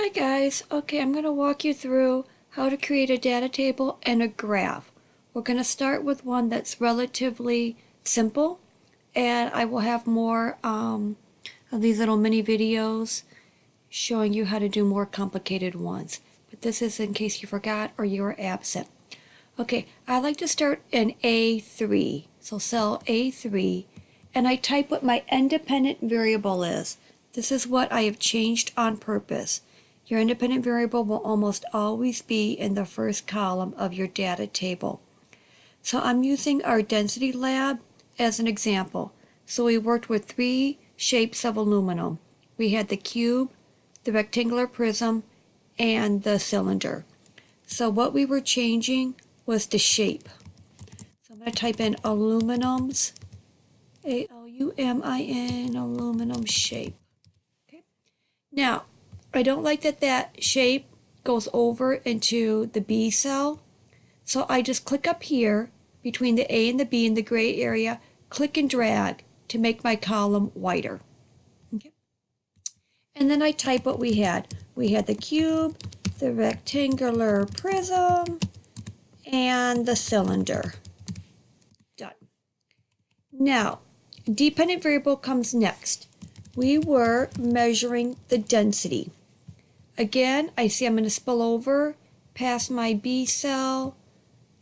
Hi guys, okay, I'm going to walk you through how to create a data table and a graph. We're going to start with one that's relatively simple, and I will have more of these little mini videos showing you how to do more complicated ones. But this is in case you forgot or you were absent. Okay, I like to start in A3, so cell A3, and I type what my independent variable is. This is what I have changed on purpose. Your independent variable will almost always be in the first column of your data table. So I'm using our density lab as an example. So we worked with three shapes of aluminum. We had the cube, the rectangular prism, and the cylinder. So what we were changing was the shape. So I'm going to type in aluminums, A-L-U-M-I-N, aluminum shape. Okay. Now, I don't like that shape goes over into the B cell. So I just click up here between the A and the B in the gray area, click and drag to make my column wider. Okay. And then I type what we had. We had the cube, the rectangular prism, and the cylinder. Done. Now, dependent variable comes next. We were measuring the density. Again, I see I'm going to spill over past my B cell,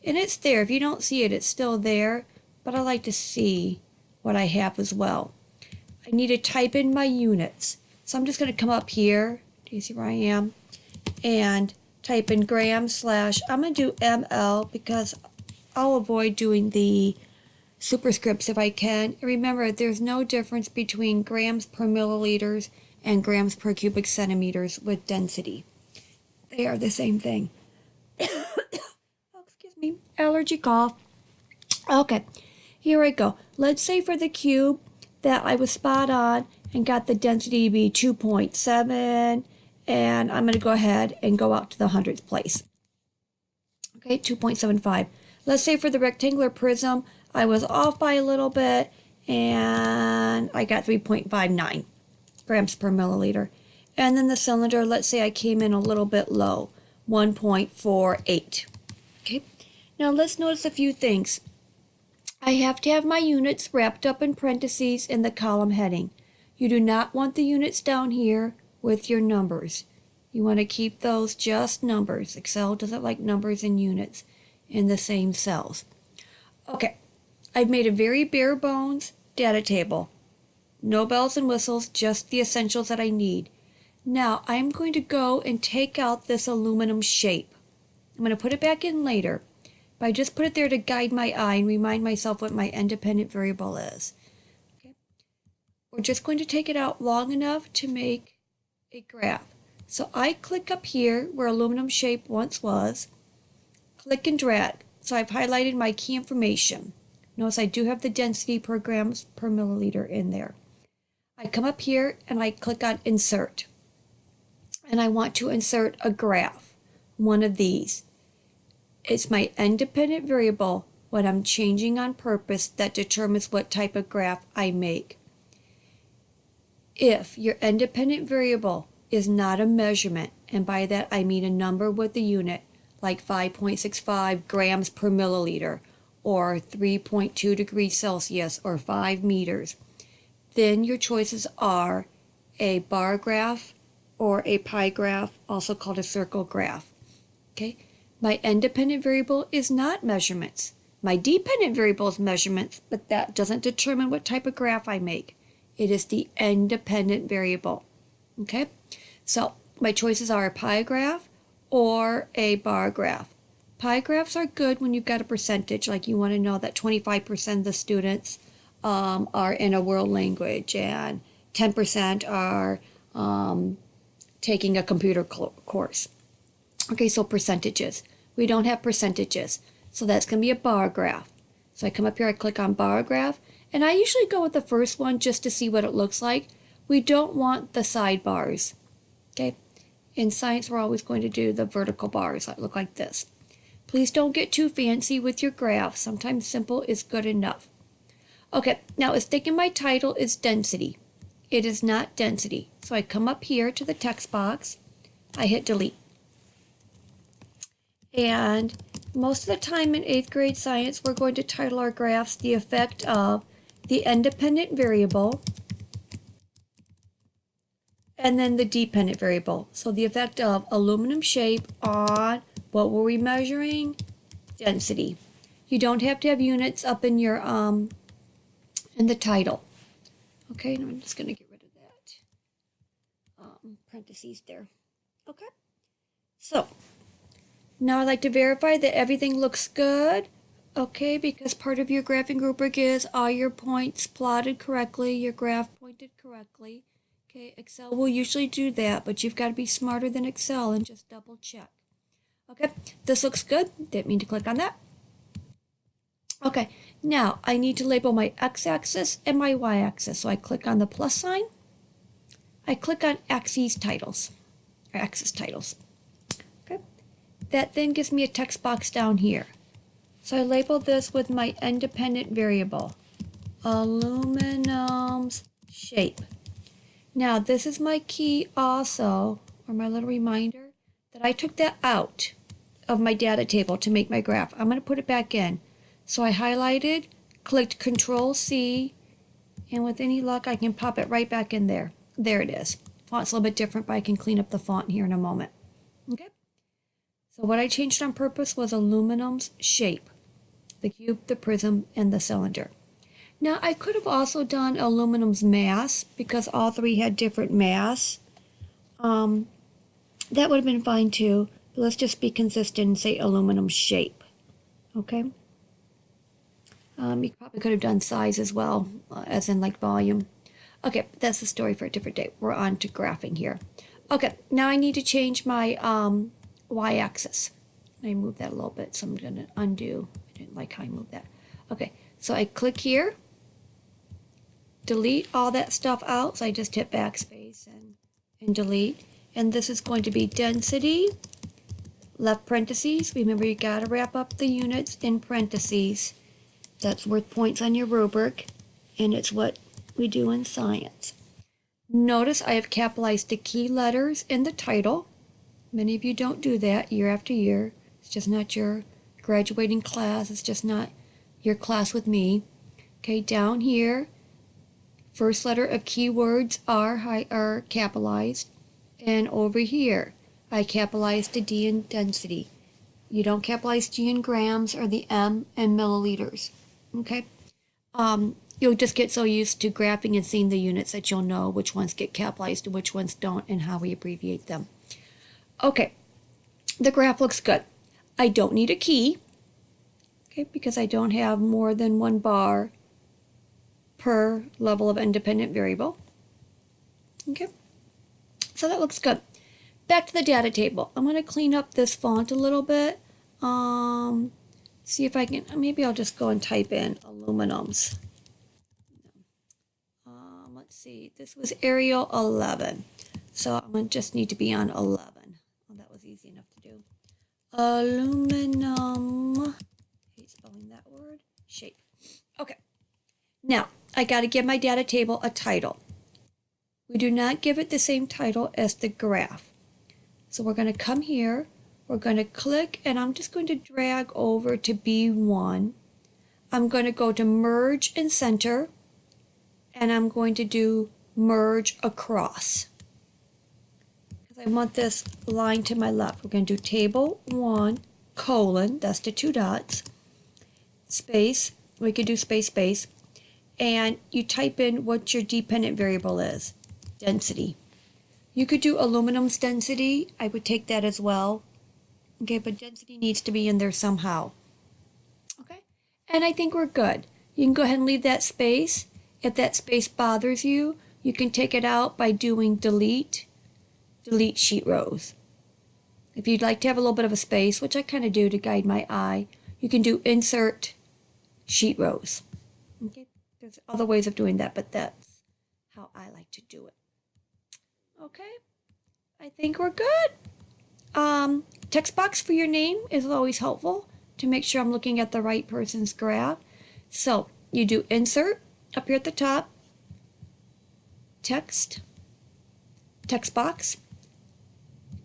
and it's there. If you don't see it, it's still there, but I like to see what I have as well. I need to type in my units. So I'm just going to come up here, do you see where I am, and type in grams / I'm going to do ml because I'll avoid doing the superscripts if I can. Remember, there's no difference between grams per milliliters and grams per cubic centimeters with density. They are the same thing. Oh, excuse me, allergy cough. Okay, here I go. Let's say for the cube that I was spot on and got the density to be 2.7, and I'm going to go ahead and go out to the hundredths place. Okay, 2.75. Let's say for the rectangular prism, I was off by a little bit, and I got 3.59 grams per milliliter. And then the cylinder, let's say I came in a little bit low, 1.48. Okay, now let's notice a few things. I have to have my units wrapped up in parentheses in the column heading. You do not want the units down here with your numbers. You want to keep those just numbers. Excel doesn't like numbers and units in the same cells. Okay, I've made a very bare bones data table. No bells and whistles, just the essentials that I need. Now I'm going to go and take out this aluminum shape. I'm going to put it back in later, but I just put it there to guide my eye and remind myself what my independent variable is. Okay. We're just going to take it out long enough to make a graph. So I click up here where aluminum shape once was, click and drag. So I've highlighted my key information. Notice I do have the density per grams per milliliter in there. I come up here and I click on insert. And I want to insert a graph, one of these. It's my independent variable, what I'm changing on purpose, that determines what type of graph I make. If your independent variable is not a measurement, and by that I mean a number with a unit, like 5.65 grams per milliliter, or 3.2 degrees Celsius, or 5 meters, then your choices are a bar graph or a pie graph, also called a circle graph. Okay, my independent variable is not measurements. My dependent variable is measurements, but that doesn't determine what type of graph I make. It is the independent variable. Okay, so my choices are a pie graph or a bar graph. Pie graphs are good when you've got a percentage, like you want to know that 25% of the students are in a world language and 10% are taking a computer course. Okay, so percentages. We don't have percentages, so that's going to be a bar graph. So I come up here, I click on bar graph, and I usually go with the first one just to see what it looks like. We don't want the sidebars. Okay, in science we're always going to do the vertical bars that look like this. Please don't get too fancy with your graphs. Sometimes simple is good enough. Okay, now it's thinking my title is density. It is not density. So I come up here to the text box, I hit delete. And most of the time in 8th grade science, we're going to title our graphs the effect of the independent variable and then the dependent variable. So the effect of aluminum shape on, what were we measuring? Density. You don't have to have units up in your in the title. Okay, and I'm just going to get rid of that parentheses there. Okay, so now I'd like to verify that everything looks good. Okay, because part of your graphing rubric is all your points plotted correctly, your graph pointed correctly. Okay, Excel will usually do that, but you've got to be smarter than Excel and just double check. Okay, this looks good. Didn't mean to click on that. Okay, now I need to label my x-axis and my y-axis. So I click on the plus sign. I click on axes titles, or axis titles. Okay, that then gives me a text box down here. So I label this with my independent variable, aluminum's shape. Now this is my key also, or my little reminder, that I took that out of my data table to make my graph. I'm going to put it back in. So I highlighted, clicked Control C, and with any luck I can pop it right back in there. There it is. Font's a little bit different, but I can clean up the font here in a moment. Okay. So what I changed on purpose was aluminum's shape. The cube, the prism, and the cylinder. Now I could have also done aluminum's mass because all three had different mass. That would have been fine too, but let's just be consistent and say aluminum's shape. Okay. You probably could have done size as well, as in like volume. Okay, but that's the story for a different day. We're on to graphing here. Okay, now I need to change my y-axis. I moved that a little bit, so I'm going to undo. I didn't like how I moved that. Okay, so I click here, delete all that stuff out. So I just hit backspace and delete. And this is going to be density, left parentheses. Remember, you got to wrap up the units in parentheses. That's worth points on your rubric, and it's what we do in science. Notice I have capitalized the key letters in the title. Many of you don't do that year after year. It's just not your graduating class. It's just not your class with me. Okay, down here, first letter of keywords are capitalized. And over here, I capitalized the D in density. You don't capitalize G in grams or the M in milliliters. Okay, you'll just get so used to graphing and seeing the units that you'll know which ones get capitalized and which ones don't and how we abbreviate them. Okay, the graph looks good. I don't need a key, okay, because I don't have more than one bar per level of independent variable. Okay, so that looks good. Back to the data table. I'm going to clean up this font a little bit. See if I can, maybe I'll just go and type in aluminums. Let's see, this was Arial 11. So I'm going to just need to be on 11. Oh, that was easy enough to do. Aluminum, I hate spelling that word, shape. Okay, now I got to give my data table a title. We do not give it the same title as the graph. So we're going to come here. We're going to click, and I'm just going to drag over to B1. I'm going to go to Merge and Center, and I'm going to do Merge Across. Because I want this line to my left. We're going to do Table 1, colon, that's the 2 dots, space, we could do space, space, and you type in what your dependent variable is, density. You could do aluminum's density. I would take that as well. Okay, but density needs to be in there somehow. Okay, and I think we're good. You can go ahead and leave that space. If that space bothers you, you can take it out by doing delete sheet rows. If you'd like to have a little bit of a space, which I kind of do to guide my eye, you can do insert sheet rows. Okay, there's other ways of doing that, but that's how I like to do it. Okay, I think we're good. Text box for your name is always helpful to make sure I'm looking at the right person's graph. So you do insert up here at the top, text box,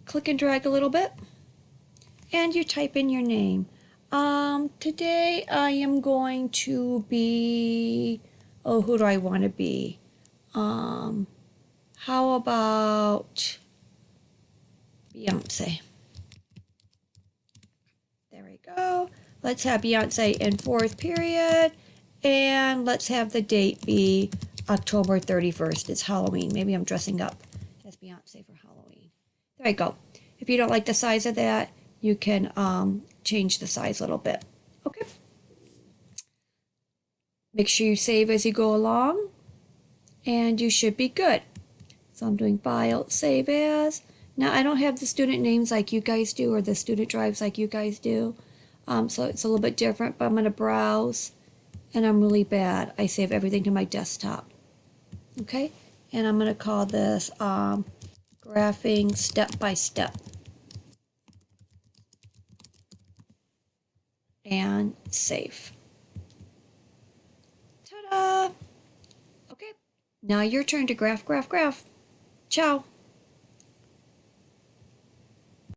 click and drag a little bit, and you type in your name. Today I am going to be, oh, who do I want to be? How about Beyonce? There we go. Let's have Beyonce in fourth period, and let's have the date be October 31st. It's Halloween. Maybe I'm dressing up as Beyonce for Halloween. There you go. If you don't like the size of that, you can change the size a little bit. Okay. Make sure you save as you go along, and you should be good. So I'm doing File, Save As. Now I don't have the student names like you guys do, or the student drives like you guys do. So it's a little bit different, but I'm going to browse, and I'm really bad. I save everything to my desktop. Okay, and I'm going to call this Graphing Step by Step. And save. Ta-da! Okay, now your turn to graph, graph, graph. Ciao.